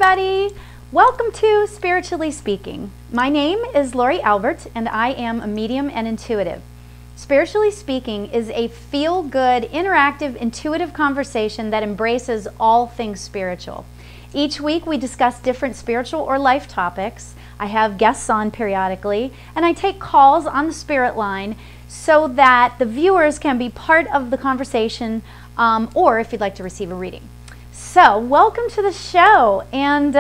everybody. Welcome to Spiritually Speaking. My name is Laurie Albert and I am a medium and intuitive. Spiritually Speaking is a feel-good, interactive, intuitive conversation that embraces all things spiritual. Each week we discuss different spiritual or life topics. I have guests on periodically and I take calls on the spirit line so that the viewers can be part of the conversation or if you'd like to receive a reading. So, welcome to the show, and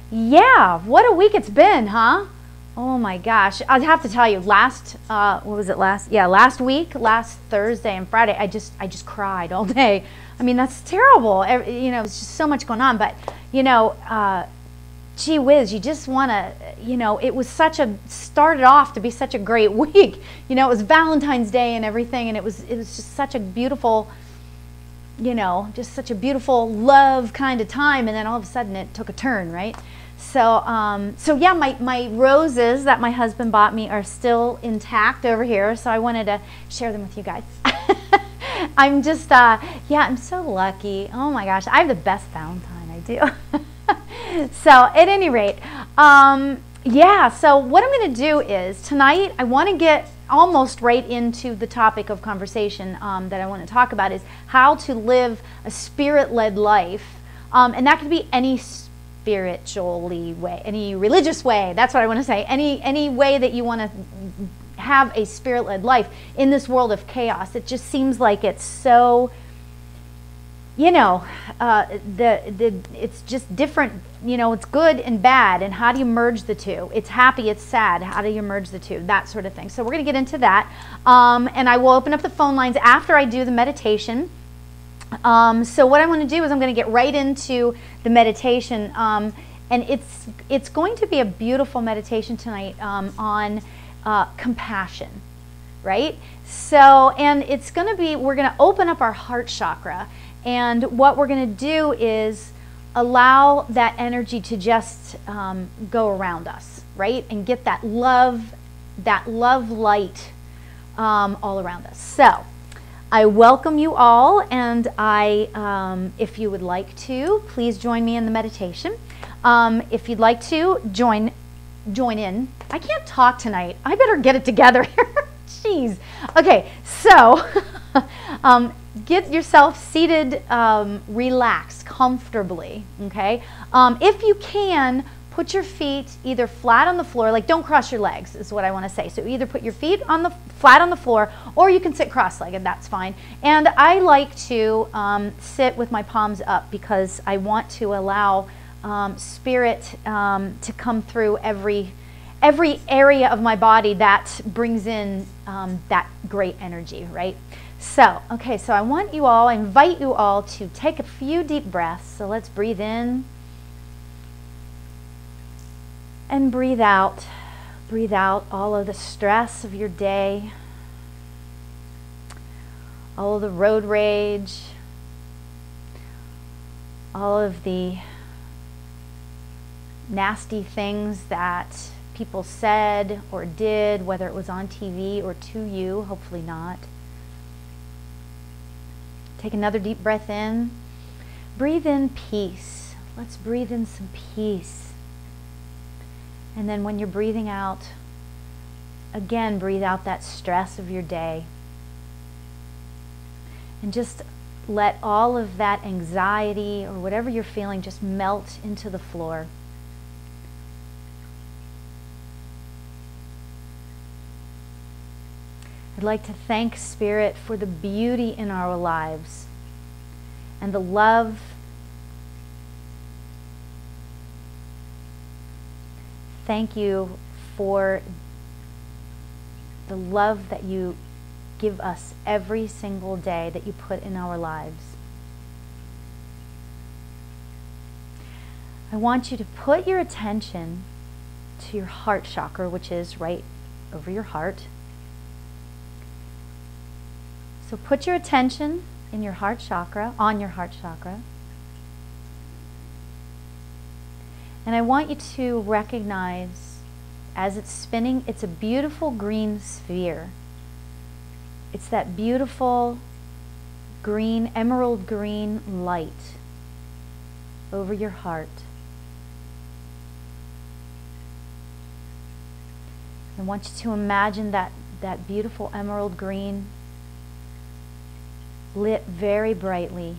yeah, what a week it's been, huh? Oh my gosh, I'd have to tell you, last week, last Thursday and Friday, I just cried all day. I mean, that's terrible. You know, it's just so much going on, but you know, gee whiz, you just want to, you know, it was started off to be such a great week. You know, it was Valentine's Day and everything, and it was just such a beautiful, you know, just such a beautiful love kind of time, and then all of a sudden it took a turn, right? So, so yeah, my roses that my husband bought me are still intact over here, so I wanted to share them with you guys. I'm just, yeah, I'm so lucky. Oh my gosh, I have the best Valentine, I do. So, at any rate, yeah, so what I'm going to do is, tonight, I want to get almost right into the topic of conversation that I want to talk about is how to live a spirit-led life. And that could be any spiritually way, any religious way, that's what I want to say, any way that you want to have a spirit-led life in this world of chaos. It just seems like it's so, you know, it's just different, you know, it's good and bad, and how do you merge the two? It's happy, it's sad, how do you merge the two? That sort of thing. So we're going to get into that, and I will open up the phone lines after I do the meditation. So what I want to do is I'm going to get right into the meditation, and it's going to be a beautiful meditation tonight on compassion, right? So, and it's going to be, we're going to open up our heart chakra. And what we're going to do is allow that energy to just go around us, right? And get that love light all around us. So I welcome you all, and if you would like to, please join me in the meditation. If you'd like to join in. I can't talk tonight. I better get it together here. Jeez. Okay, so get yourself seated, relaxed, comfortably, okay? If you can, put your feet either flat on the floor, like don't cross your legs is what I want to say. So either put your feet flat on the floor, or you can sit cross-legged, that's fine. And I like to sit with my palms up because I want to allow spirit to come through every area of my body that brings in that great energy, right? So, okay, so I invite you all to take a few deep breaths. So let's breathe in and breathe out. Breathe out all of the stress of your day, all of the road rage, all of the nasty things that people said or did, whether it was on TV or to you, hopefully not. Take another deep breath in. Breathe in peace. Let's breathe in some peace. And then when you're breathing out, again, breathe out that stress of your day. And just let all of that anxiety or whatever you're feeling just melt into the floor. I'd like to thank Spirit for the beauty in our lives and the love. Thank you for the love that you give us every single day that you put in our lives. I want you to put your attention to your heart chakra, which is right over your heart. So put your attention in your heart chakra, on your heart chakra. And I want you to recognize, as it's spinning, it's a beautiful green sphere. It's that beautiful green, emerald green light over your heart. I want you to imagine that beautiful emerald green lit very brightly.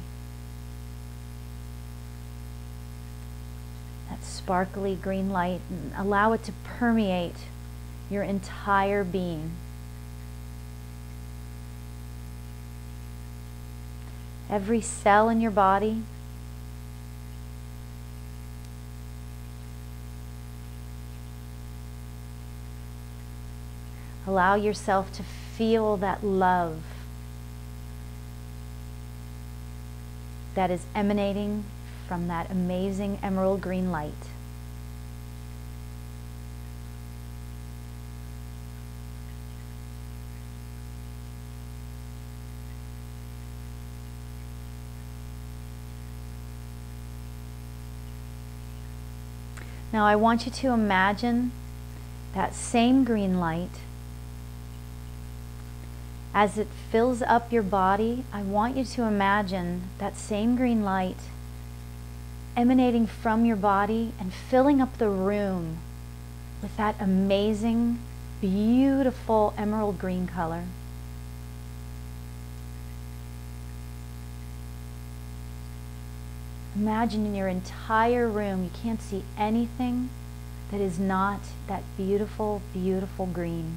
That sparkly green light, and allow it to permeate your entire being. Every cell in your body. Allow yourself to feel that love that is emanating from that amazing emerald green light. Now I want you to imagine that same green light. As it fills up your body, I want you to imagine that same green light emanating from your body and filling up the room with that amazing, beautiful emerald green color. Imagine in your entire room, you can't see anything that is not that beautiful, beautiful green.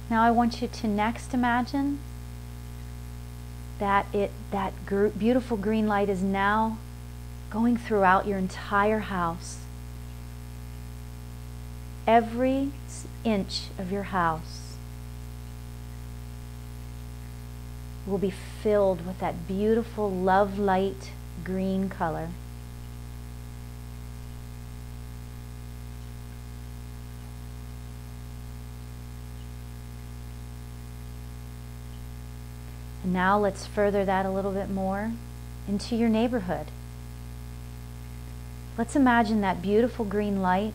Now I want you to next imagine that beautiful green light is now going throughout your entire house. Every inch of your house will be filled with that beautiful love light green color. And now let's further that a little bit more into your neighborhood. Let's imagine that beautiful green light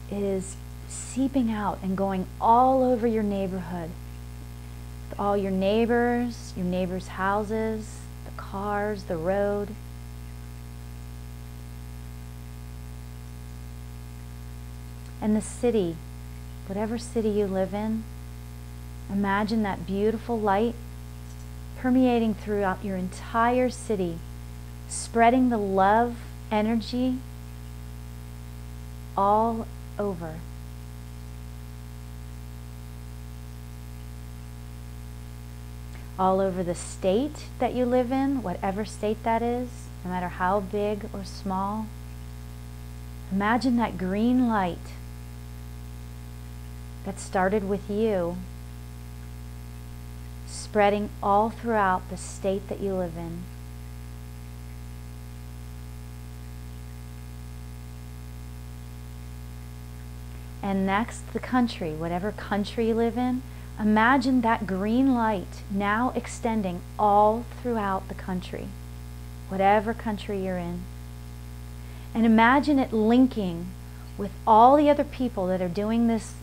is seeping out and going all over your neighborhood. All your neighbors' houses, the cars, the road. And the city, whatever city you live in, imagine that beautiful light permeating throughout your entire city, spreading the love energy all over. All over the state that you live in, whatever state that is, no matter how big or small. Imagine that green light that started with you, spreading all throughout the state that you live in. And next, the country, whatever country you live in, imagine that green light now extending all throughout the country, whatever country you're in. And imagine it linking with all the other people that are doing this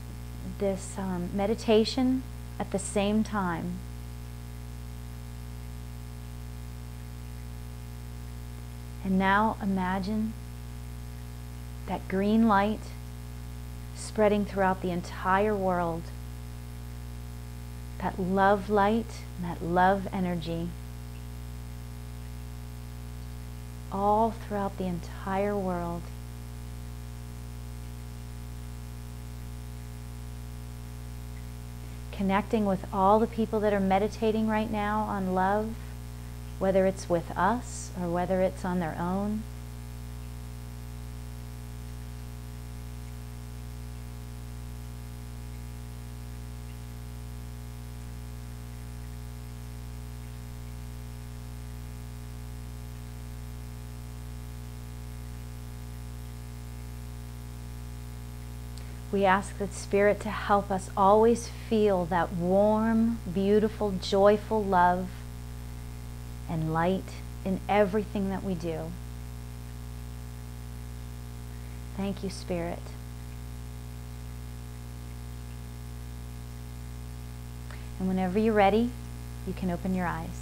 meditation at the same time. And now imagine that green light spreading throughout the entire world. That love light and that love energy all throughout the entire world. Connecting with all the people that are meditating right now on love, whether it's with us or whether it's on their own. We ask the Spirit to help us always feel that warm, beautiful, joyful love and light in everything that we do. Thank you, Spirit. And whenever you're ready, you can open your eyes.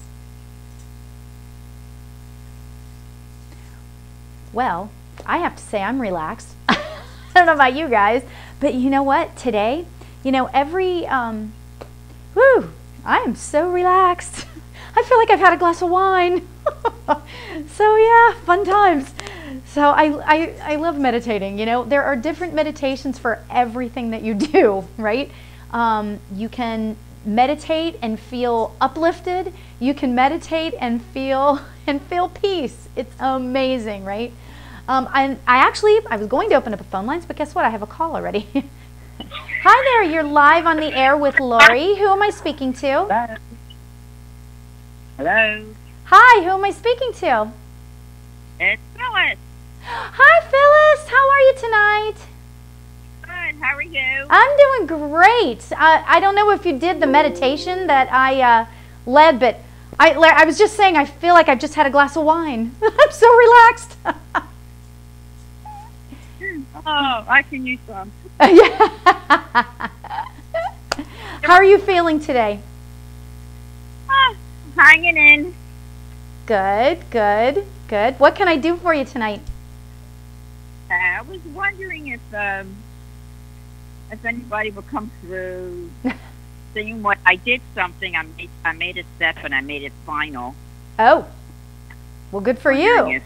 Well, I have to say I'm relaxed. I don't know about you guys, but you know what? Today, you know, I am so relaxed. I feel like I've had a glass of wine. So yeah, fun times. So I love meditating. You know, there are different meditations for everything that you do, right? You can meditate and feel uplifted. You can meditate and feel peace. It's amazing, right? I was going to open up a phone lines, but guess what? I have a call already. Hi there, you're live on the air with Laurie. Who am I speaking to? Hello. Hello. Hi, who am I speaking to? It's Phyllis. Hi, Phyllis. How are you tonight? Good. How are you? I'm doing great. I don't know if you did the meditation that I led, but I was just saying I feel like I've just had a glass of wine. I'm so relaxed. Oh, I can use some. Yeah. How are you feeling today? Hanging in. Good, good, good. What can I do for you tonight? I was wondering if anybody would come through, seeing what I did something. I made a step and I made it final. Oh, well, good for you.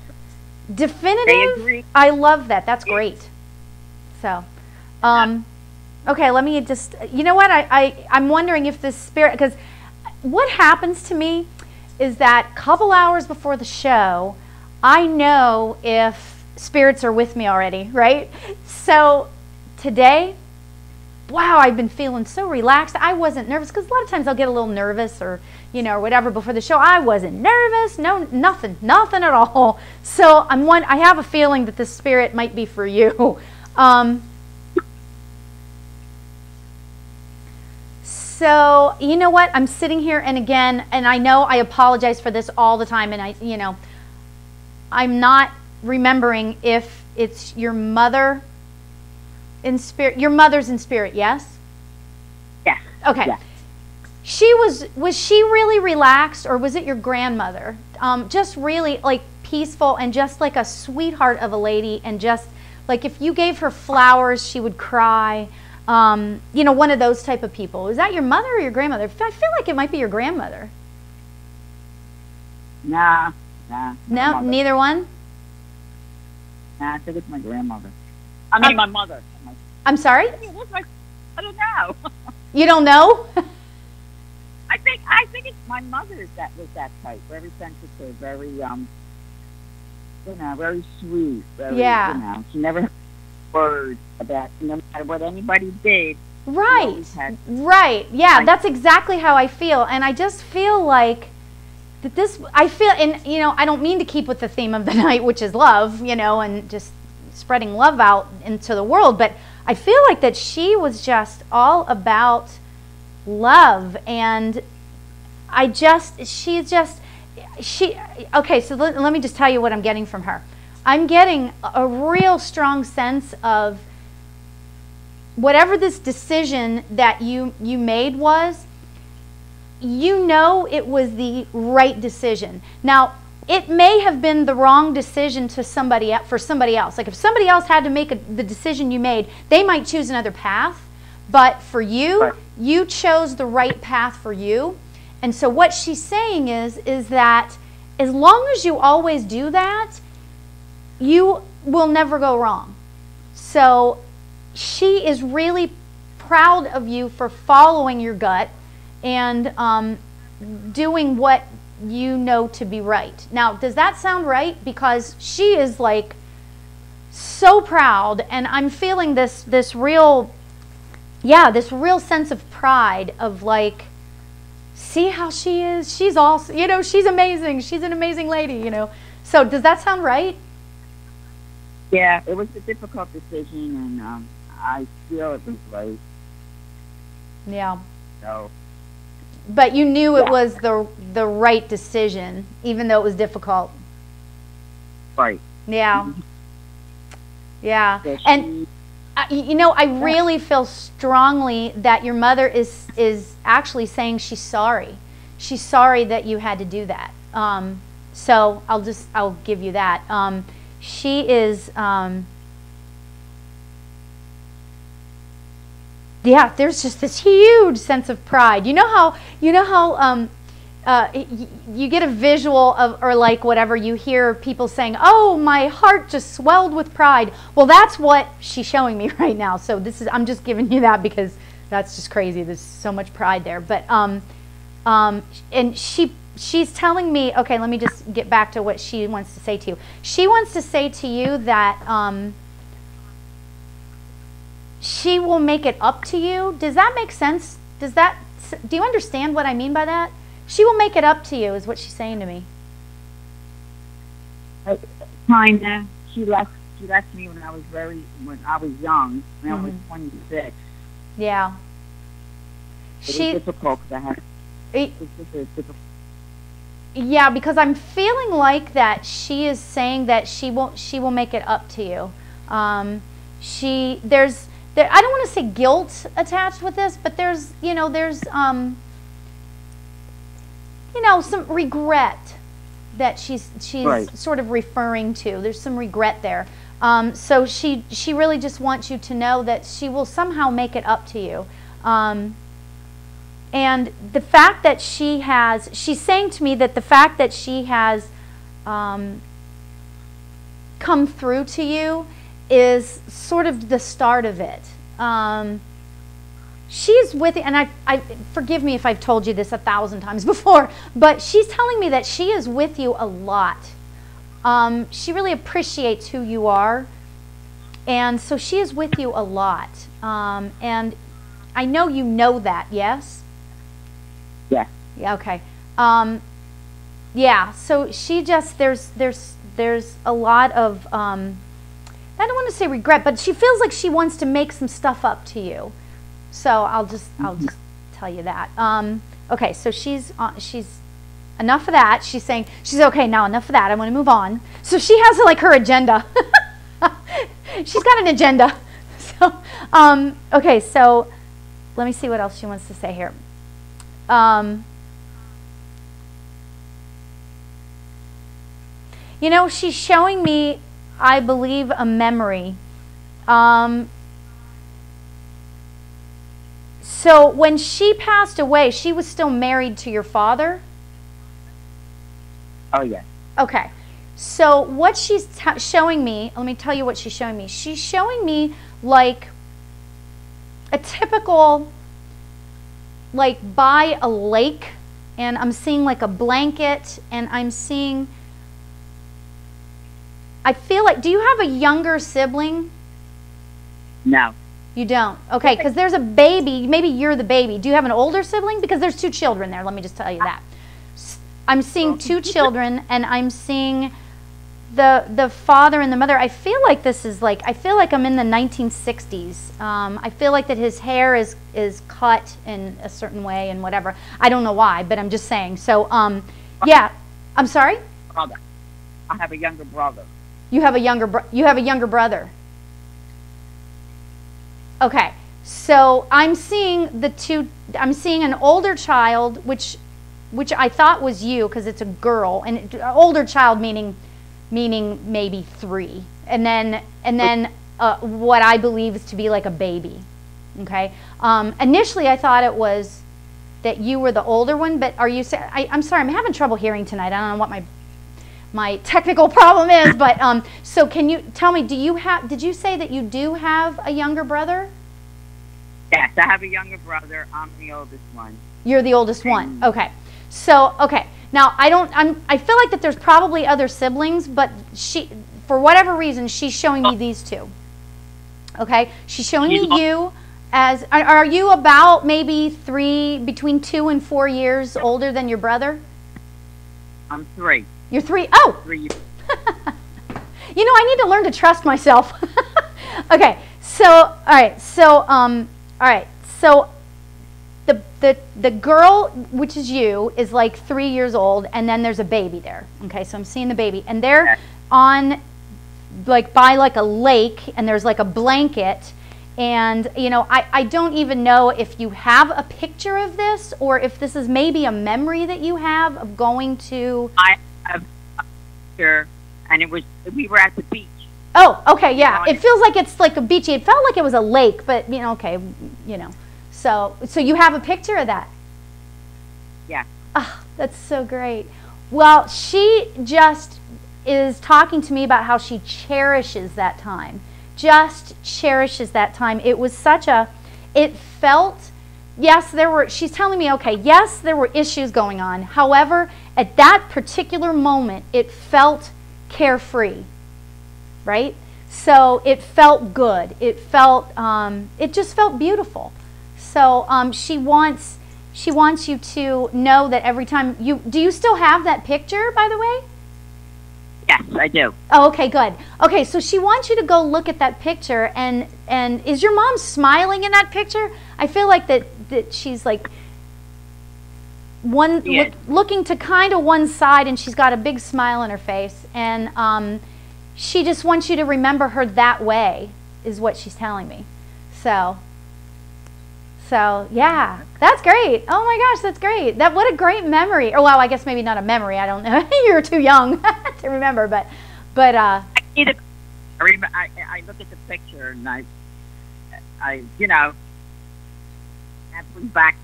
Definitive. I love that. That's great. So, okay, let me just, you know what, I'm wondering if this spirit, because what happens to me is that a couple hours before the show, I know if spirits are with me already, right? So today, wow, I've been feeling so relaxed. I wasn't nervous, because a lot of times I'll get a little nervous or, you know, or whatever before the show. I wasn't nervous, no, nothing at all. So I have a feeling that this spirit might be for you. So, you know what? I'm sitting here, and again, and I know I apologize for this all the time, and I'm not remembering if it's your mother in spirit. Your mother's in spirit, yes? Yeah. Okay. Yeah. Was she really relaxed, or was it your grandmother? Just really like peaceful and just like a sweetheart of a lady, and just like if you gave her flowers, she would cry. You know, one of those type of people. Is that your mother or your grandmother? I feel like it might be your grandmother. Nah. No, neither one? Nah, I think it's my grandmother. I mean, my mother. I'm sorry? I don't know. You don't know? I think it's my mother that was that type. Very sensitive, very very sweet. Very, yeah. She never had words about, no matter what anybody did. Right. Right. Yeah, that's exactly how I feel. And I just feel like that and you know, I don't mean to keep with the theme of the night, which is love, you know, and just spreading love out into the world, but I feel like that she was just all about love, and okay, so let me just tell you what I'm getting from her. I'm getting a real strong sense of whatever this decision that you made was, you know, it was the right decision. Now, it may have been the wrong decision for somebody else. Like if somebody else had to make the decision you made, they might choose another path. But for you, right, you chose the right path for you. And so what she's saying is that as long as you always do that, you will never go wrong. So she is really proud of you for following your gut and doing what you know to be right. Now, does that sound right? Because she is like so proud, and I'm feeling this real sense of pride of like, see how she is? She's also, you know, she's amazing. She's an amazing lady, you know. So does that sound right? Yeah, it was a difficult decision, and I feel it was right. Yeah. So. But you knew it was the right decision, even though it was difficult. Right. Yeah. Yeah. So and You know, I really feel strongly that your mother is actually saying she's sorry. She's sorry that you had to do that. So I'll give you that. She is, yeah, there's just this huge sense of pride. You know how you get a visual of, or like whatever, you hear people saying, oh, my heart just swelled with pride. Well, that's what she's showing me right now. So I'm just giving you that because that's just crazy. There's so much pride there. But and she's telling me, okay, let me just get back to what she wants to say to you. She wants to say to you that she will make it up to you. Does that make sense? Do you understand what I mean by that? She will make it up to you, is what she's saying to me. Kinda. She left me when I was young. When I was 26. Yeah. It was difficult because I had. It's difficult. Yeah, because I'm feeling like that she is saying that she will make it up to you. I don't want to say guilt attached with this, but there's some regret that she's right. Sort of referring to. There's some regret there. So she really just wants you to know that she will somehow make it up to you. And the fact that she's saying to me that the fact that she has come through to you is sort of the start of it. She's with you, and I forgive me if I've told you this 1,000 times before, but she's telling me that she is with you a lot. She really appreciates who you are, and so she is with you a lot. And I know you know that, yes? Yeah. Yeah. Okay. Yeah. So she just there's a lot of I don't want to say regret, but she feels like she wants to make some stuff up to you. So I'll just tell you that. Okay. So she's enough of that. She's saying she's okay now. Enough of that. I want to move on. So she has like her agenda. She's got an agenda. So okay. So let me see what else she wants to say here. You know, she's showing me, I believe, a memory. So when she passed away, she was still married to your father? Oh, yes. Okay. So what she's showing me, let me tell you what she's showing me. She's showing me like a typical, like by a lake, and I'm seeing like a blanket, and I'm seeing, I feel like, do you have a younger sibling? No. You don't? Okay, because there's a baby, maybe you're the baby. Do you have an older sibling? Because there's 2 children there, let me just tell you that. I'm seeing 2 children, and I'm seeing the father and the mother. I feel like this is like, I feel like I'm in the 1960s. I feel like that his hair is cut in a certain way and whatever. I don't know why, but I'm just saying. So, yeah. I'm sorry? Brother. I have a younger brother. You have a younger brother. Okay. So I'm seeing I'm seeing an older child, which I thought was you because it's a girl, and older child meaning maybe 3, and then what I believe is to be like a baby. Okay. Initially, I thought it was that you were the older one, but are you? I'm sorry, I'm having trouble hearing tonight. I don't know what my technical problem is, but so can you tell me? Did you say that you do have a younger brother? Yes, I have a younger brother. I'm the oldest one. You're the oldest one. Okay. So okay. Now, I feel like that there's probably other siblings, but for whatever reason, she's showing me these 2. Okay? She's showing me you as, are you about maybe between 2 and 4 years older than your brother? I'm 3. You're 3? Oh! 3 years. You know, I need to learn to trust myself. Okay. So, all right. So, the girl, which is you, is like 3 years old, and then there's a baby there. Okay, so I'm seeing the baby, and they're on, like by like a lake, and there's like a blanket, And, you know, I don't even know if you have a picture of this or if this is maybe a memory that you have of going to... I have a picture, and we were at the beach. Oh, okay, yeah. It feels like it's like a beachy. It felt like it was a lake, but, you know, okay, you know. So you have a picture of that? Yeah. Oh, that's so great. Well, she just is talking to me about how she cherishes that time. Just cherishes that time. It was such a, it felt, yes, she's telling me, okay, yes, there were issues going on. However, at that particular moment, it felt carefree, right? So it felt good. It felt, it just felt beautiful. So she wants you to know that every time do you still have that picture, by the way? Yes, I do. Oh, okay, good. Okay, so she wants you to go look at that picture, and is your mom smiling in that picture? I feel like that she's like looking to kind of one side, and she's got a big smile on her face, and she just wants you to remember her that way, is what she's telling me. So yeah, that's great. Oh my gosh, that's great. What a great memory. Or well, I guess maybe not a memory. I don't know. You're too young to remember, but I look at the picture and I you know, that brings back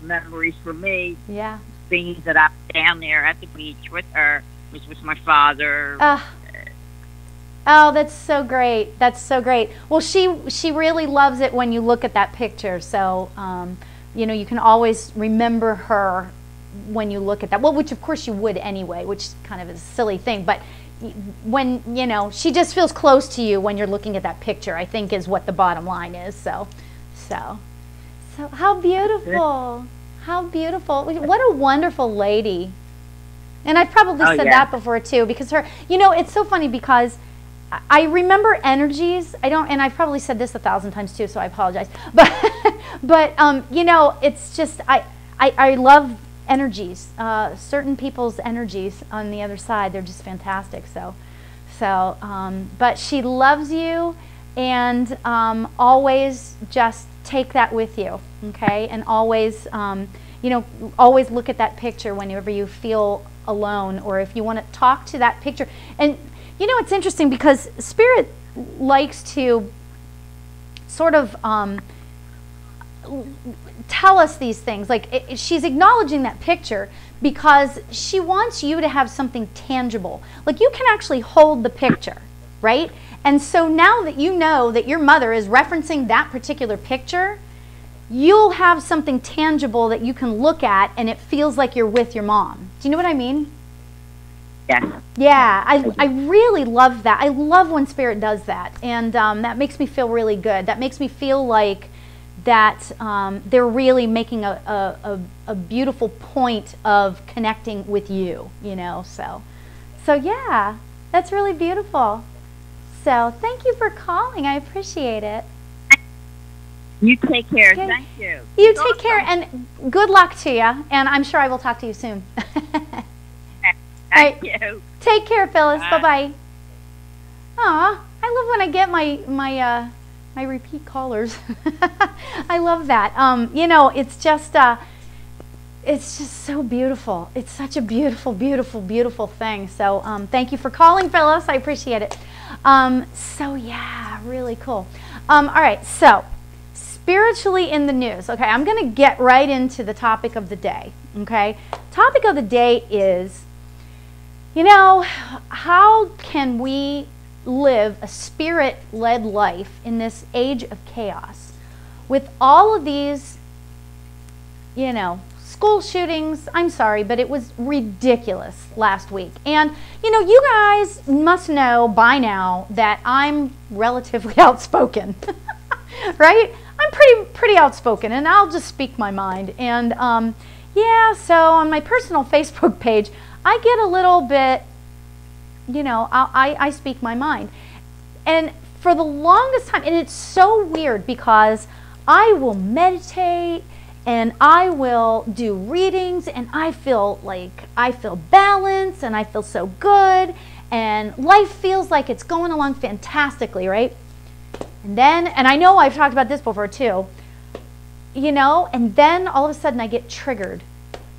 memories for me. Yeah. Being that I'm down there at the beach with her, which was my father. Oh, that's so great. That's so great. Well, she really loves it when you look at that picture. So, you know, you can always remember her when you look at that. Well, which of course you would anyway, which kind of is a silly thing. But when, you know, she just feels close to you when you're looking at that picture, I think is what the bottom line is. So how beautiful. How beautiful. What a wonderful lady. And I've probably said that before too, because you know, it's so funny because I remember energies. And I've probably said this 1,000 times too, so I apologize. But you know, it's just I love energies. Certain people's energies on the other side, they're just fantastic. But she loves you, and always just take that with you, okay? And always, you know, always look at that picture whenever you feel alone, or if you want to talk to that picture. And you know, it's interesting because Spirit likes to sort of tell us these things. Like she's acknowledging that picture because she wants you to have something tangible. Like you can actually hold the picture, right? And so now that you know that your mother is referencing that particular picture, you'll have something tangible that you can look at, and it feels like you're with your mom. Do you know what I mean? Yeah. Yeah, I really love that. I love when Spirit does that, and that makes me feel really good. That makes me feel like that they're really making a beautiful point of connecting with you, you know. So yeah, that's really beautiful. So thank you for calling. I appreciate it. You take care. Okay. Thank you. You take care, and good luck to you. And I'm sure I will talk to you soon. Thank you. Take care, Phyllis. Bye-bye. Aw, I love when I get my repeat callers. I love that. You know, it's just so beautiful. It's such a beautiful, beautiful, beautiful thing. So thank you for calling, Phyllis. I appreciate it. So yeah, really cool. All right, so spiritually in the news. Okay, I'm going to get right into the topic of the day. Okay, topic of the day is, you know, how can we live a spirit-led life in this age of chaos with all of these, you know, school shootings? I'm sorry, but it was ridiculous last week. And, you know, you guys must know by now that I'm relatively outspoken, right? I'm pretty outspoken, and I'll just speak my mind. And, yeah, so on my personal Facebook page, I get a little bit, you know, I speak my mind. And for the longest time, and it's so weird because I will meditate and I will do readings, and I feel balanced, and I feel so good, and life feels like it's going along fantastically, right? And then, and I know I've talked about this before too, you know, and then all of a sudden I get triggered.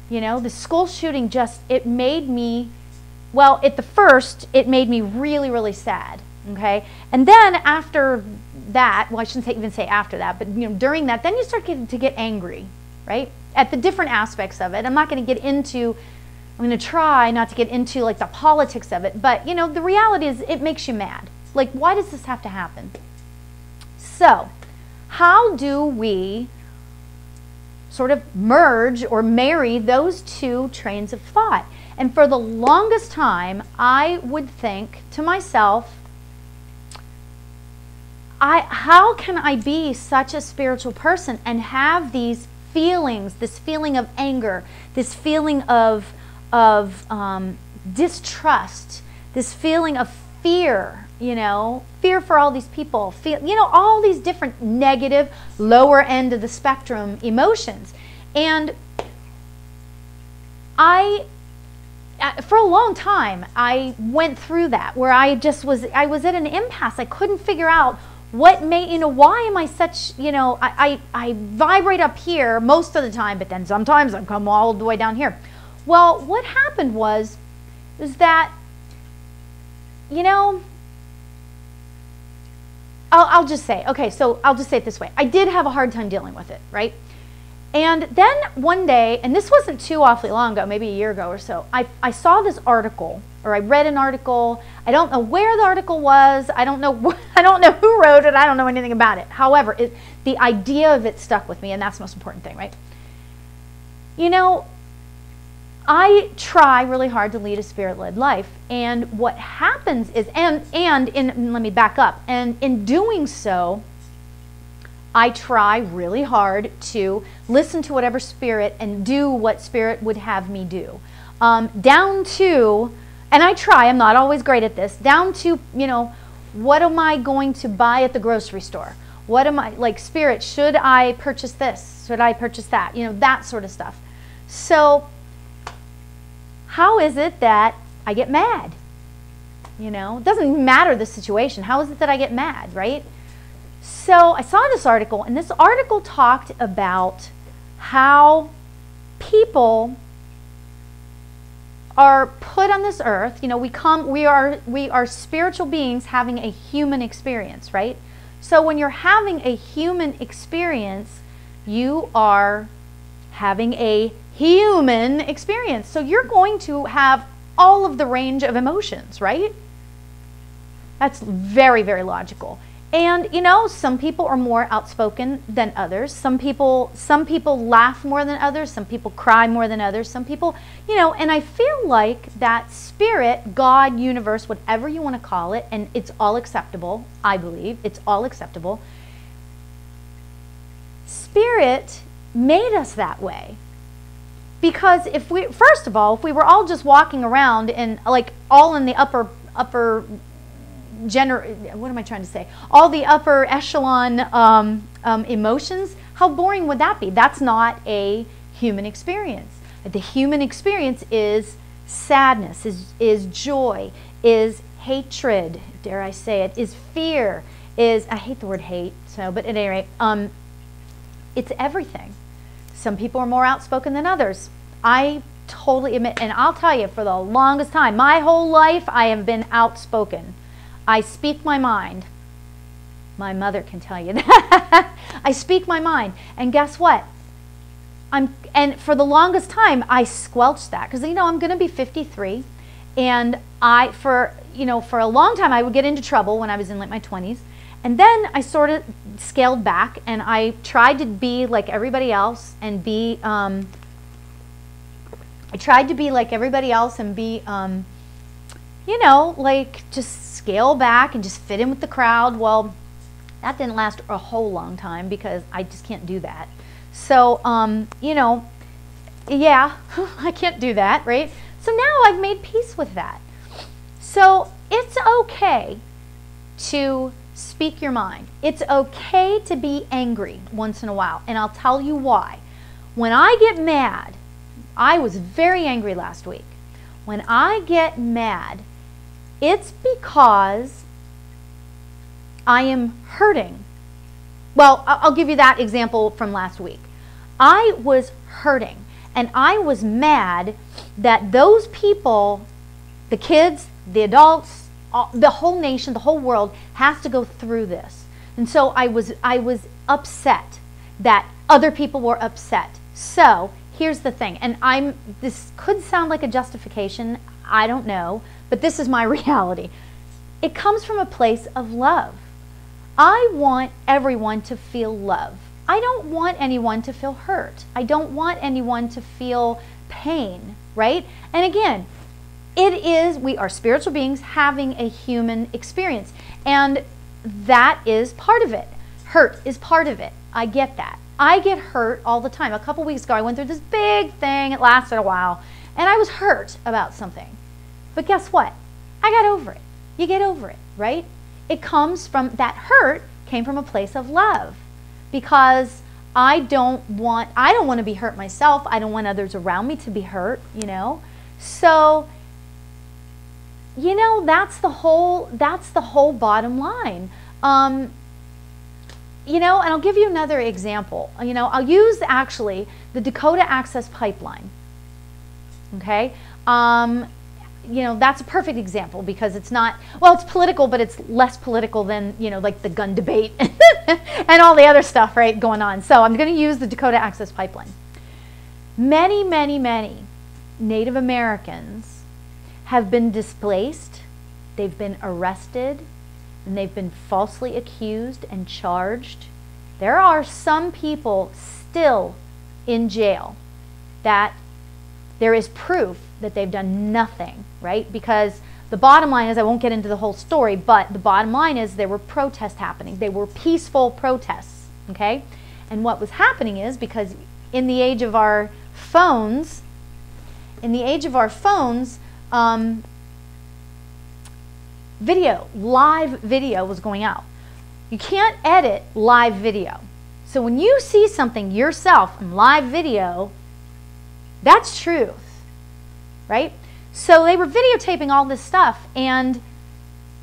You know, the school shooting just, it made me, well, at the first, it made me really, really sad, okay? And then after that, well, I shouldn't even say after that, but, you know, during that, then you start to get angry, right? At the different aspects of it. I'm not going to get into, I'm going to try not to get into, like, the politics of it, but, you know, the reality is it makes you mad. Like, why does this have to happen? So, how do we sort of merge or marry those two trains of thought? And for the longest time, I would think to myself, how can I be such a spiritual person and have these feelings, this feeling of anger, this feeling of distrust, this feeling of fear, you know, fear for all these people, you know, all these different negative, lower end of the spectrum emotions. And for a long time, I went through that where I was at an impasse. I couldn't figure out what made, you know, why am I such, you know, I vibrate up here most of the time, but then sometimes I come all the way down here. Well, what happened was that, you know, I'll just say, okay, so I'll just say it this way. I did have a hard time dealing with it, right? And then one day, and this wasn't too awfully long ago, maybe a year ago or so, I saw this article, or I read an article. I don't know where the article was. I don't know who wrote it. I don't know anything about it. However, the idea of it stuck with me, and that's the most important thing, right? You know, I try really hard to lead a spirit-led life, and what happens is, let me back up, and in doing so, I try really hard to listen to whatever spirit and do what spirit would have me do. Down to, and I try, I'm not always great at this, down to, you know, what am I going to buy at the grocery store? What am I, like, spirit, should I purchase this? Should I purchase that? You know, that sort of stuff. So, how is it that I get mad? You know, it doesn't matter the situation. How is it that I get mad, right? So I saw this article, and this article talked about how people are put on this earth. You know, we are spiritual beings having a human experience, right? So when you're having a human experience, you are having a human experience. So you're going to have all of the range of emotions, right? That's very, very logical. And, you know, some people are more outspoken than others. Some people laugh more than others. Some people cry more than others. Some people, you know, and I feel like that spirit, God, universe, whatever you want to call it, and it's all acceptable, I believe, it's all acceptable. Spirit made us that way. Because if we, first of all, if we were all just walking around and like all in the upper what am I trying to say? All the upper echelon emotions, how boring would that be? That's not a human experience. The human experience is sadness, is joy, is hatred, dare I say it, is fear, is, I hate the word hate, so, but at any rate, it's everything. Some people are more outspoken than others. I totally admit, and I'll tell you, for the longest time, my whole life, I have been outspoken. I speak my mind. My mother can tell you that. I speak my mind. And guess what? And for the longest time, I squelched that. Because, you know, I'm going to be 53. And for a long time, I would get into trouble when I was in like my 20s. And then I sort of scaled back. And I tried to be like everybody else and be, you know, like just scale back and just fit in with the crowd. Well, that didn't last a whole long time because I just can't do that. So, you know, yeah, I can't do that, right? So now I've made peace with that. So it's okay to speak your mind. It's okay to be angry once in a while. And I'll tell you why. When I get mad, I was very angry last week. When I get mad, it's because I am hurting. Well, I'll give you that example from last week. I was hurting, and I was mad that those people, the kids, the adults, the whole nation, the whole world has to go through this. And so I was upset that other people were upset. So here's the thing, and this could sound like a justification, I don't know, but this is my reality. It comes from a place of love. I want everyone to feel love. I don't want anyone to feel hurt. I don't want anyone to feel pain, right? And again, we are spiritual beings having a human experience, and that is part of it. Hurt is part of it. I get that. I get hurt all the time. A couple weeks ago, I went through this big thing. It lasted a while, and I was hurt about something. But guess what? I got over it. You get over it, right? It comes from, that hurt came from a place of love, because I don't want to be hurt myself. I don't want others around me to be hurt, you know? So, you know, that's the whole bottom line. You know, and I'll give you another example. You know, I'll use actually the Dakota Access Pipeline. Okay? You know, that's a perfect example, because it's not, well, it's political, but it's less political than, you know, like the gun debate and all the other stuff, right, going on. So I'm going to use the Dakota Access Pipeline. Many, many, many Native Americans have been displaced, they've been arrested, and they've been falsely accused and charged. There are some people still in jail that there is proof that they've done nothing, right? Because the bottom line is, I won't get into the whole story, but the bottom line is there were protests happening. They were peaceful protests, okay? And what was happening is, because in the age of our phones, live video was going out. You can't edit live video. So when you see something yourself in live video, that's truth, right? So they were videotaping all this stuff, and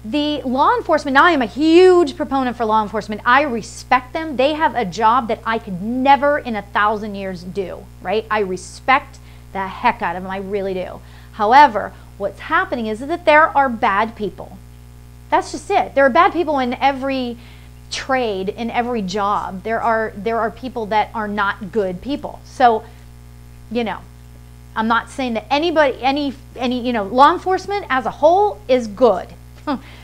the law enforcement, now I am a huge proponent for law enforcement. I respect them. They have a job that I could never in 1,000 years do, right? I respect the heck out of them. I really do. However, what's happening is that there are bad people. That's just it. There are bad people in every trade, in every job. There are people that are not good people. So, you know, I'm not saying that anybody, you know, law enforcement as a whole is good.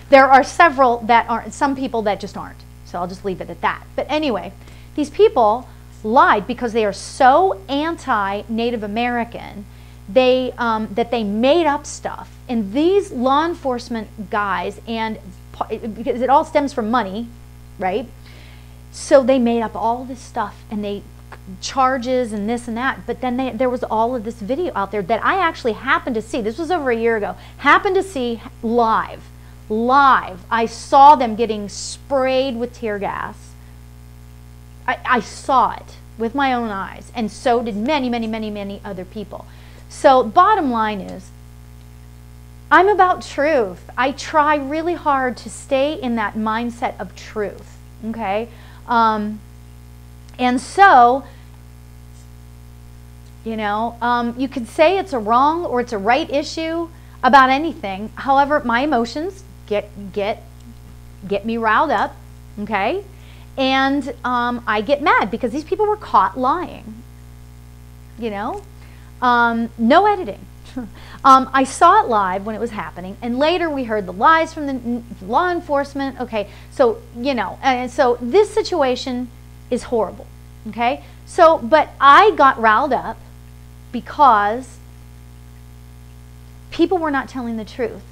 There are several that aren't, some people that just aren't. So I'll just leave it at that. But anyway, these people lied because they are so anti-Native American, that they made up stuff. And these law enforcement guys, and because it all stems from money, right? So they made up all this stuff, and they charges and this and that. But then there was all of this video out there that I actually happened to see. This was over a year ago. Happened to see live. I saw them getting sprayed with tear gas. I saw it with my own eyes, and so did many, many, many, many other people. So bottom line is, I'm about truth. I try really hard to stay in that mindset of truth, okay? And so, you know, you could say it's a wrong or it's a right issue about anything. However, my emotions get me riled up, okay? And I get mad because these people were caught lying, you know? No editing. I saw it live when it was happening, and later we heard the lies from the law enforcement. Okay, so, you know, and so this situation is horrible, okay? So, but I got riled up because people were not telling the truth,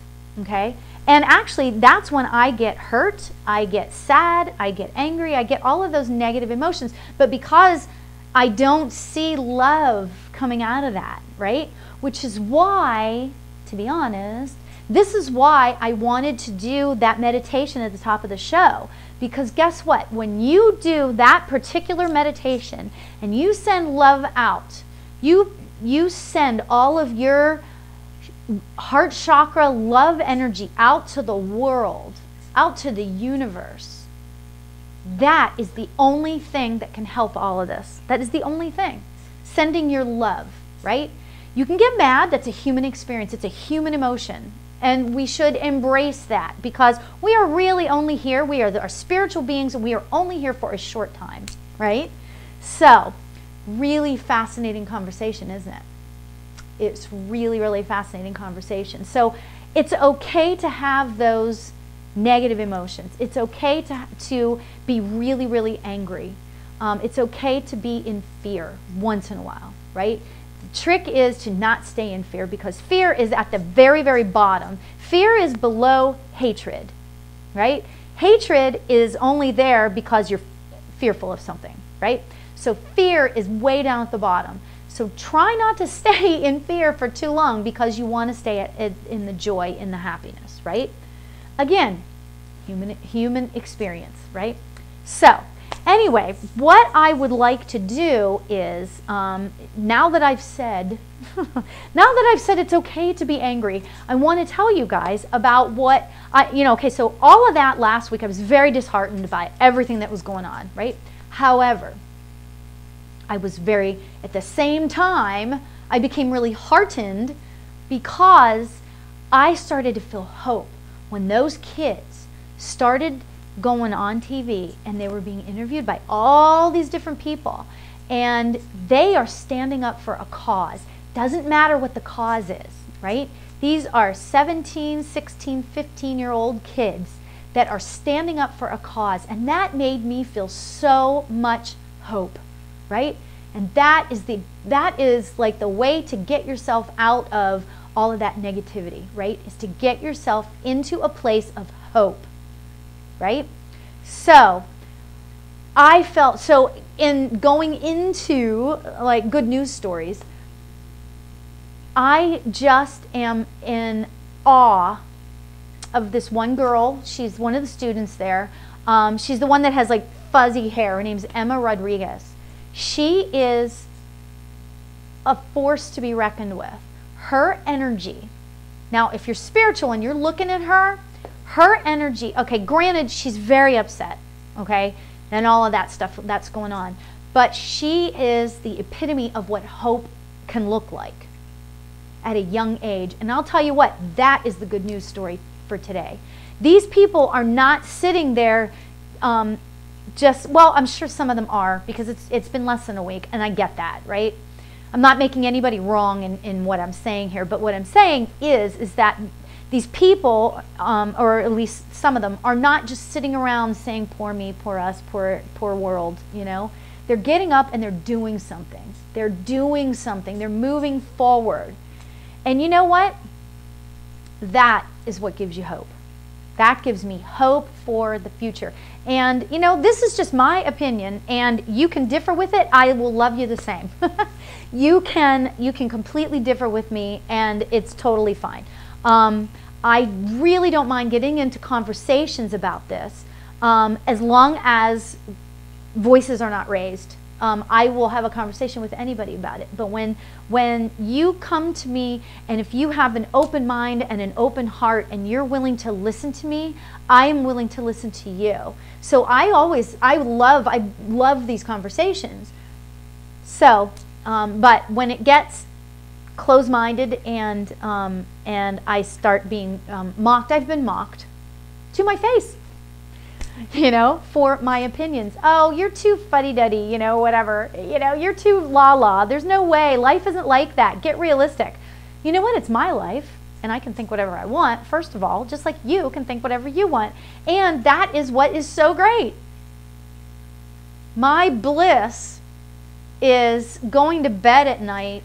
okay? And actually, that's when I get hurt, I get sad, I get angry, I get all of those negative emotions. But because I don't see love coming out of that, right? Which is why, to be honest, this is why I wanted to do that meditation at the top of the show. Because guess what? When you do that particular meditation and you send love out, you send all of your heart chakra love energy out to the world, out to the universe. That is the only thing that can help all of this. That is the only thing. Sending your love, right? You can get mad. That's a human experience. It's a human emotion. And we should embrace that, because we are really only here. We are spiritual beings, and we are only here for a short time, right? So, really fascinating conversation, isn't it? It's really, really fascinating conversation. So, it's okay to have those negative emotions. It's okay to be really, really angry. It's okay to be in fear once in a while, right? The trick is to not stay in fear, because fear is at the very, very bottom. Fear is below hatred, right? Hatred is only there because you're fearful of something, right? So fear is way down at the bottom. So try not to stay in fear for too long, because you want to stay in the joy, in the happiness, right? Again, human experience, right? So, anyway, what I would like to do is, now that I've said it's okay to be angry, I want to tell you guys about what okay, so all of that last week, I was very disheartened by everything that was going on, right? However, at the same time, I became really heartened, because I started to feel hope when those kids started going on TV and they were being interviewed by all these different people, and they are standing up for a cause. Doesn't matter what the cause is, right? These are 17, 16, 15-year-old kids that are standing up for a cause, and that made me feel so much hope, right? And that is like the way to get yourself out of all of that negativity, right? Is to get yourself into a place of hope, right? So I felt, so in going into like good news stories, I just am in awe of this one girl. She's one of the students there. She's the one that has like fuzzy hair. Her name's Emma Rodriguez. She is a force to be reckoned with. Her energy. Now, if you're spiritual and you're looking at her energy, okay, granted, she's very upset, okay, and all of that stuff that's going on, but she is the epitome of what hope can look like at a young age. And I'll tell you what, that is the good news story for today. These people are not sitting there well, I'm sure some of them are, because it's been less than a week, and I get that, right? I'm not making anybody wrong in what I'm saying here, but what I'm saying is that these people, or at least some of them, are not just sitting around saying, poor me, poor us, poor world, you know? They're getting up and they're doing something. They're doing something. They're moving forward. And you know what? That is what gives you hope. That gives me hope for the future. And, you know, this is just my opinion, and you can differ with it. I will love you the same. You can completely differ with me, and it's totally fine. I really don't mind getting into conversations about this, as long as voices are not raised. I will have a conversation with anybody about it. But when you come to me, and if you have an open mind and an open heart, and you're willing to listen to me, I am willing to listen to you. So I love these conversations. So, but when it gets closed-minded and I start being mocked, I've been mocked to my face, you know, for my opinions. Oh, you're too fuddy-duddy, you know, whatever. You know, you're too la-la. There's no way. Life isn't like that. Get realistic. You know what? It's my life, and I can think whatever I want, first of all, just like you can think whatever you want. And that is what is so great. My bliss is going to bed at night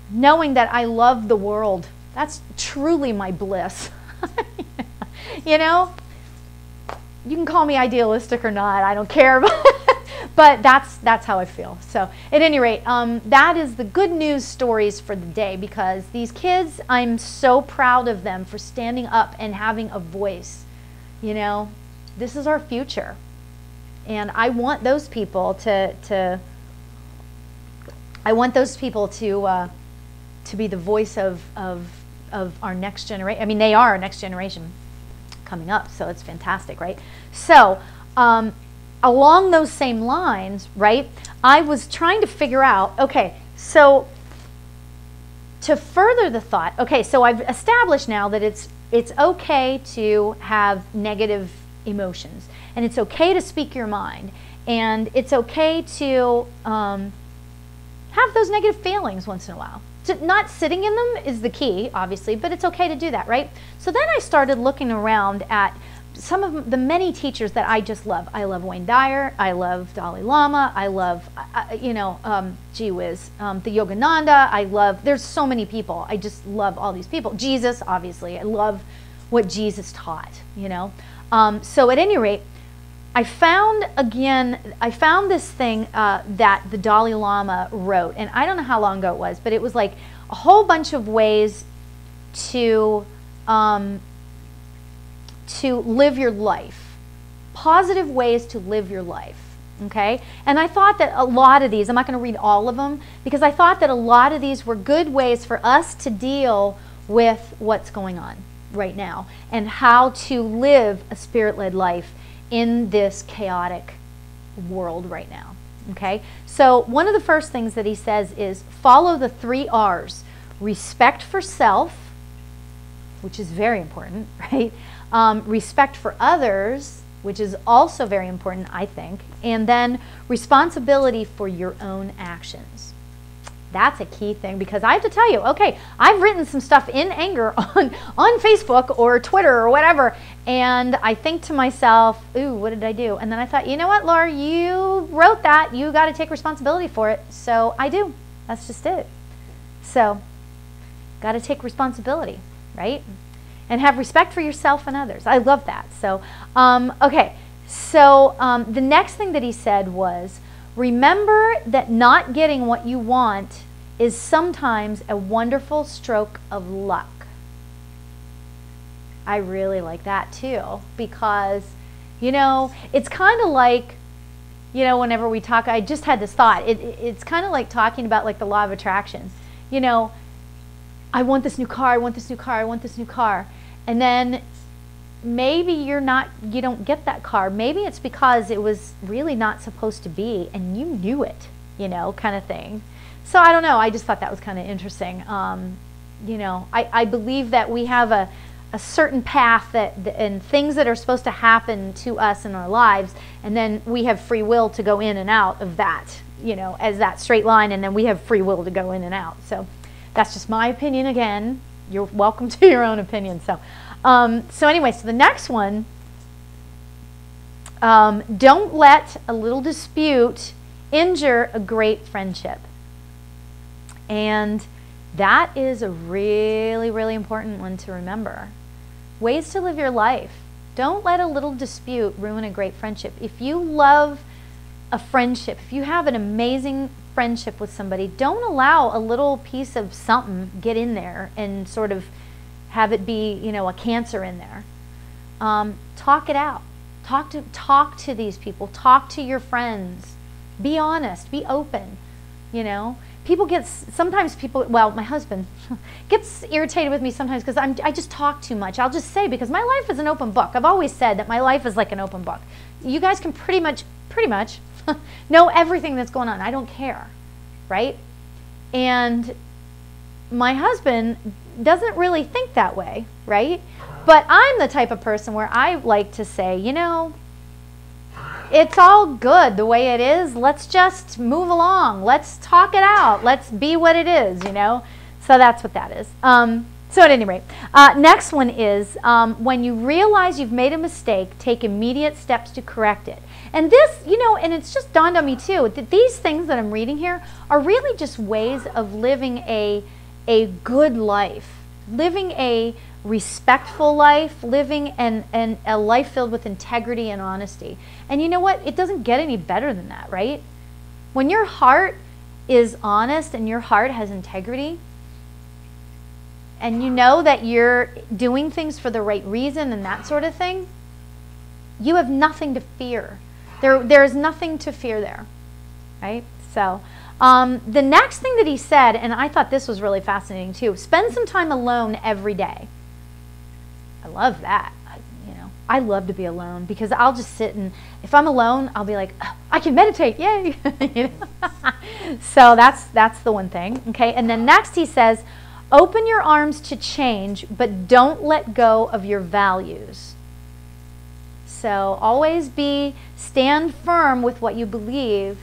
knowing that I love the world. That's truly my bliss. You know? You can call me idealistic or not, I don't care, but that's how I feel. So at any rate, that is the good news stories for the day, because these kids, I'm so proud of them for standing up and having a voice. You know, this is our future, and I want those people to be the voice of our next generation. I mean, they are our next generation coming up, so it's fantastic, right? So along those same lines, right, I was trying to figure out, okay, so to further the thought, okay, so I've established now that it's okay to have negative emotions, and it's okay to speak your mind, and it's okay to have those negative feelings once in a while. Not sitting in them is the key, obviously, but it's okay to do that, right? So then I started looking around at some of the many teachers that I just love. I love Wayne Dyer, I love Dalai Lama, I love, gee whiz, the Yogananda, I love, there's so many people. I just love all these people. Jesus, obviously, I love what Jesus taught, you know. So at any rate, I found this thing that the Dalai Lama wrote, and I don't know how long ago it was, but it was like a whole bunch of ways to live your life, positive ways to live your life, okay? And I thought that a lot of these, I'm not going to read all of them, because I thought that a lot of these were good ways for us to deal with what's going on right now and how to live a spirit-led life in this chaotic world right now, okay? So one of the first things that he says is follow the 3 R's. Respect for self, which is very important, right? Respect for others, which is also very important, I think, and then responsibility for your own actions. That's a key thing, because I have to tell you, okay, I've written some stuff in anger on Facebook or Twitter or whatever, and I think to myself, ooh, what did I do? And then I thought, you know what, Laura, you wrote that, you got to take responsibility for it. So I do. That's just it. So, got to take responsibility, right? And have respect for yourself and others. I love that. So, okay. So, the next thing that he said was, remember that not getting what you want is sometimes a wonderful stroke of luck. I really like that too, because, you know, it's kind of like, you know, whenever we talk, I just had this thought, it's kind of like talking about like the law of attraction. You know, I want this new car, I want this new car, I want this new car. And then maybe you don't get that car. Maybe it's because it was really not supposed to be and you knew it, you know, kind of thing. So I don't know, I just thought that was kind of interesting. You know, I believe that we have a certain path and things that are supposed to happen to us in our lives, and then we have free will to go in and out of that, you know, as that straight line, and then we have free will to go in and out. So that's just my opinion again. You're welcome to your own opinion. So anyway, so the next one, don't let a little dispute injure a great friendship. And that is a really, really important one to remember. Ways to live your life. Don't let a little dispute ruin a great friendship. If you love a friendship, if you have an amazing friendship with somebody, don't allow a little piece of something get in there and sort of have it be, you know, a cancer in there. Talk it out. Talk to these people. Talk to your friends. Be honest. Be open. You know, sometimes people, well, my husband gets irritated with me sometimes because I just talk too much. I'll just say, because my life is an open book. I've always said that my life is like an open book. You guys can pretty much know everything that's going on. I don't care, right? And my husband doesn't really think that way, right? But I'm the type of person where I like to say, you know, it's all good the way it is. Let's just move along. Let's talk it out. Let's be what it is, you know? So that's what that is. So at any rate, next one is when you realize you've made a mistake, take immediate steps to correct it. And this, you know, and it's just dawned on me too, that these things that I'm reading here are really just ways of living a good life, living a respectful life, living a life filled with integrity and honesty. And you know what? It doesn't get any better than that, right? When your heart is honest and your heart has integrity, and you know that you're doing things for the right reason and that sort of thing, you have nothing to fear. There's nothing to fear there, right? So the next thing that he said, and I thought this was really fascinating too, spend some time alone every day. I love that. I love to be alone because I'll just sit and if I'm alone, I'll be like, oh, I can meditate, yay! You know? So that's the one thing, okay? And then next he says, open your arms to change, but don't let go of your values. So always stand firm with what you believe,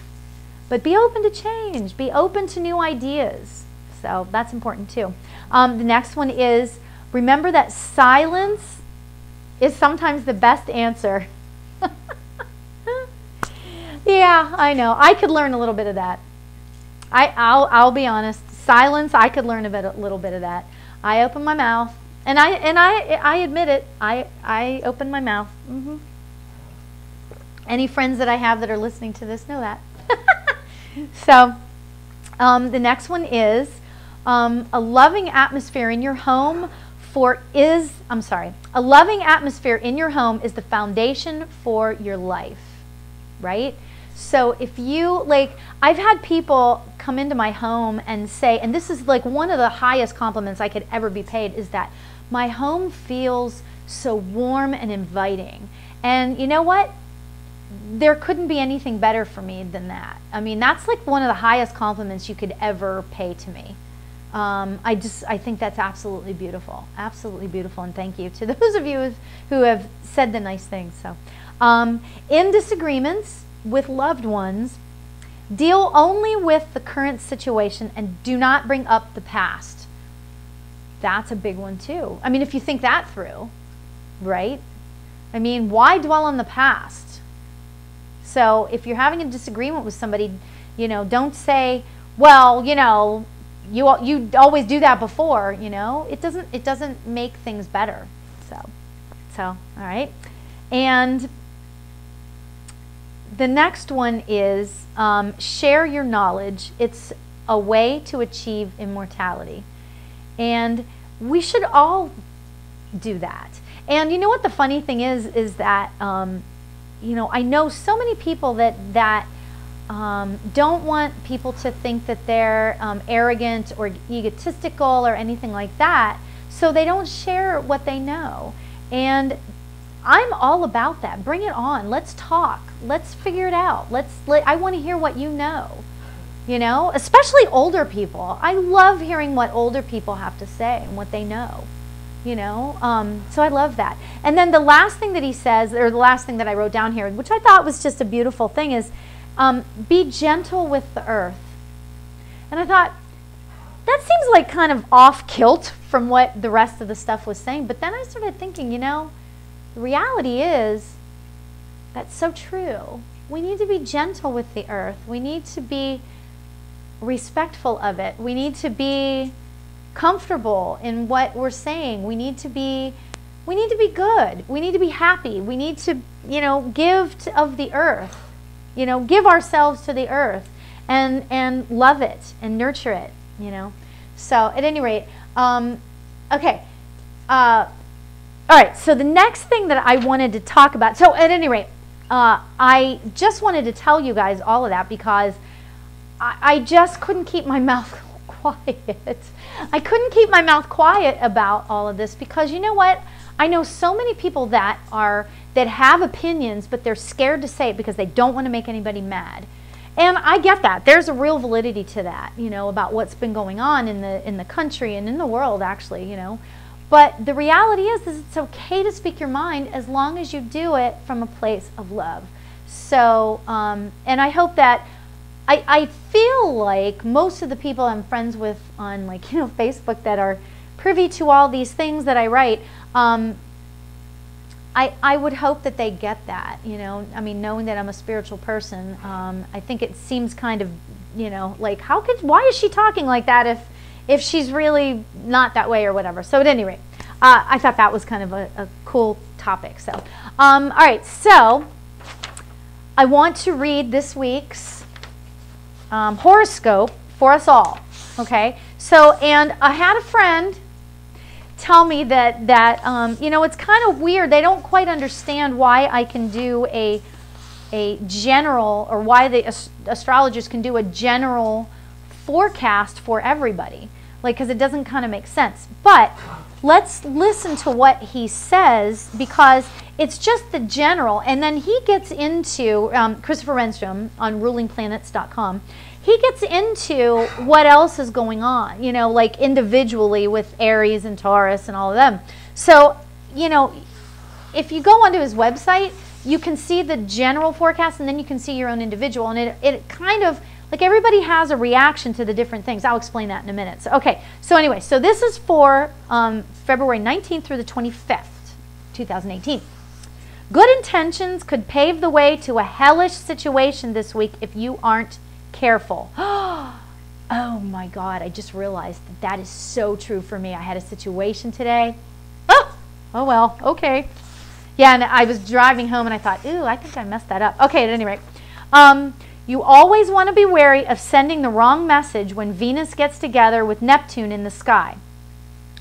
but be open to change. Be open to new ideas. So that's important too. The next one is, remember that silence is sometimes the best answer. Yeah, I know. I could learn a little bit of that. I'll be honest. Silence, I could learn a little bit of that. I open my mouth, and I admit it. I open my mouth. Any friends that I have that are listening to this know that. So, the next one is a loving atmosphere in your home a loving atmosphere in your home is the foundation for your life, right? So if you, like, I've had people come into my home and say, and this is like one of the highest compliments I could ever be paid, is that my home feels so warm and inviting. And you know what? There couldn't be anything better for me than that. I mean, that's like one of the highest compliments you could ever pay to me. I think that's absolutely beautiful, and thank you to those of you who have said the nice things. So, in disagreements with loved ones, deal only with the current situation and do not bring up the past. That's a big one too. I mean, if you think that through, right? I mean, why dwell on the past? So if you're having a disagreement with somebody, you know, don't say, well, you know, you always do that before, you know. It doesn't make things better. So all right. And the next one is share your knowledge. It's a way to achieve immortality. And we should all do that. And you know what the funny thing is that, you know, I know so many people that don't want people to think that they're arrogant or egotistical or anything like that, so they don't share what they know. And I'm all about that. Bring it on. Let's talk. Let's figure it out. I want to hear what you know. You know, especially older people. I love hearing what older people have to say and what they know. You know, so I love that. And then the last thing that he says, or the last thing that I wrote down here, which I thought was just a beautiful thing, is be gentle with the earth. And I thought, that seems like kind of off kilt from what the rest of the stuff was saying. But then I started thinking, you know, the reality is that's so true. We need to be gentle with the earth. We need to be respectful of it. We need to be comfortable in what we're saying. We need to be good. We need to be happy. We need to, you know, give of the earth. You know, give ourselves to the earth and love it and nurture it, you know. So at any rate, okay. All right, so the next thing that I wanted to talk about, so at any rate, I just wanted to tell you guys all of that because I just couldn't keep my mouth quiet. I couldn't keep my mouth quiet about all of this because you know what? I know so many people that have opinions, but they're scared to say it because they don't want to make anybody mad. And I get that. There's a real validity to that, you know, about what's been going on in the country and in the world, actually, you know. But the reality is it's okay to speak your mind as long as you do it from a place of love. So, and I hope that I feel like most of the people I'm friends with on, like, you know, Facebook that are privy to all these things that I write, I would hope that they get that, you know. I mean, knowing that I'm a spiritual person, I think it seems kind of, you know, like, why is she talking like that if she's really not that way or whatever. So at any rate, I thought that was kind of a cool topic. So, all right, so I want to read this week's horoscope for us all, okay? So, and I had a friend tell me that you know, it's kind of weird. They don't quite understand why I can do a general, or why the astrologers can do a general forecast for everybody, like, because it doesn't kind of make sense. But let's listen to what he says, because it's just the general. And then he gets into, Christopher Renstrom on rulingplanets.com, he gets into what else is going on, you know, like individually with Aries and Taurus and all of them. So, you know, if you go onto his website, you can see the general forecast, and then you can see your own individual. And it kind of, like, everybody has a reaction to the different things. I'll explain that in a minute. So, okay, so anyway, so this is for February 19th through the 25th, 2018. Good intentions could pave the way to a hellish situation this week if you aren't careful. Oh my God, I just realized that is so true for me. I had a situation today. Oh well, okay. Yeah, and I was driving home and I thought, ooh, I think I messed that up. Okay, at any rate. You always want to be wary of sending the wrong message when Venus gets together with Neptune in the sky.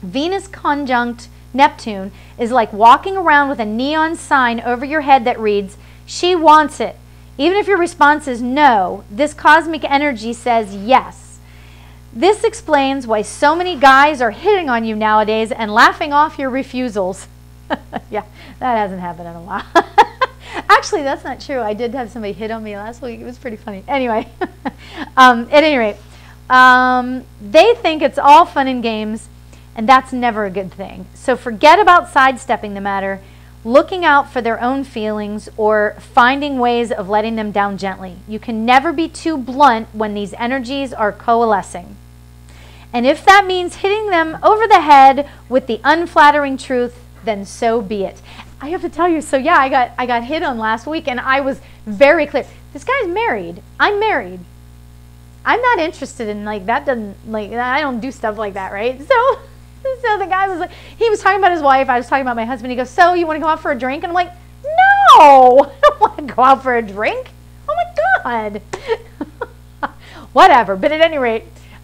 Venus conjunct Neptune is like walking around with a neon sign over your head that reads, "She wants it." Even if your response is no, this cosmic energy says yes. This explains why so many guys are hitting on you nowadays and laughing off your refusals. Yeah, that hasn't happened in a while. Actually, that's not true. I did have somebody hit on me last week. It was pretty funny. Anyway, at any rate, they think it's all fun and games, and that's never a good thing. So forget about sidestepping the matter, looking out for their own feelings, or finding ways of letting them down gently. You can never be too blunt when these energies are coalescing. And if that means hitting them over the head with the unflattering truth, then so be it. I have to tell you, so yeah, I got hit on last week, and I was very clear. This guy's married. I'm married. I'm not interested in, like, that doesn't, like, I don't do stuff like that, right? So the guy was like, he was talking about his wife, I was talking about my husband. He goes, so you want to go out for a drink? And I'm like, no, I don't want to go out for a drink. Oh my God. Whatever. But at any rate,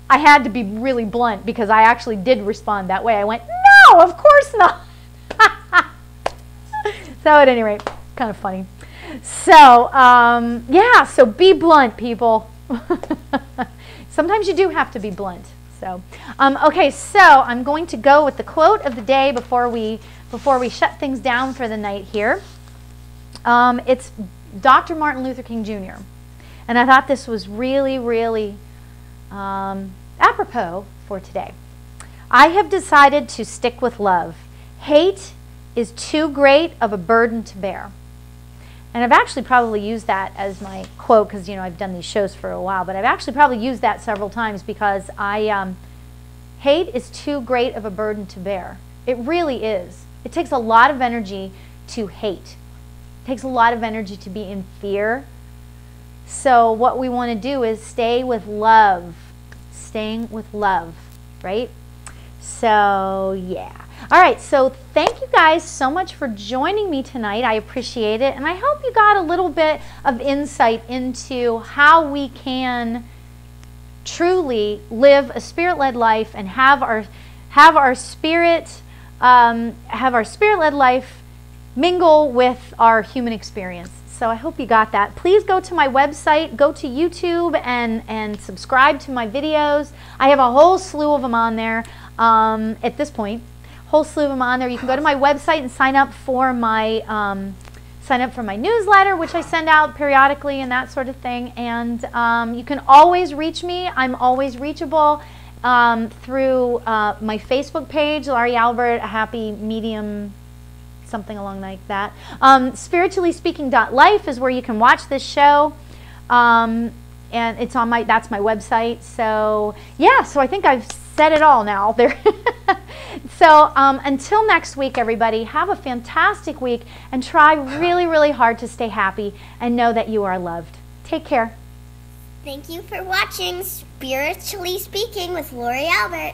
I had to be really blunt, because I actually did respond that way. I went, no, of course not. So at any rate, kind of funny. So, yeah, so be blunt, people. Sometimes you do have to be blunt. So, okay, so I'm going to go with the quote of the day before we shut things down for the night here. It's Dr. Martin Luther King Jr. And I thought this was really, really apropos for today. I have decided to stick with love. Hate is too great of a burden to bear. And I've actually probably used that as my quote, because, you know, I've done these shows for a while, but I've actually probably used that several times, because hate is too great of a burden to bear. It really is. It takes a lot of energy to hate. It takes a lot of energy to be in fear. So what we want to do is stay with love. Staying with love, right? So, yeah. All right, so thank you guys so much for joining me tonight. I appreciate it, and I hope you got a little bit of insight into how we can truly live a spirit-led life and have our spirit-led life mingle with our human experience. So I hope you got that. Please go to my website, go to YouTube, and subscribe to my videos. I have a whole slew of them on there at this point. Whole slew of them on there. You can go to my website and sign up for my newsletter, which I send out periodically and that sort of thing. And you can always reach me. I'm always reachable through my Facebook page, Laurie Albert, a happy medium, something along like that. Spirituallyspeaking.life is where you can watch this show. And it's on that's my website. So yeah, so I think I've said it all now there. So until next week, everybody, have a fantastic week, and try really, really hard to stay happy and know that you are loved. Take care. Thank you for watching Spiritually Speaking with Laurie Albert.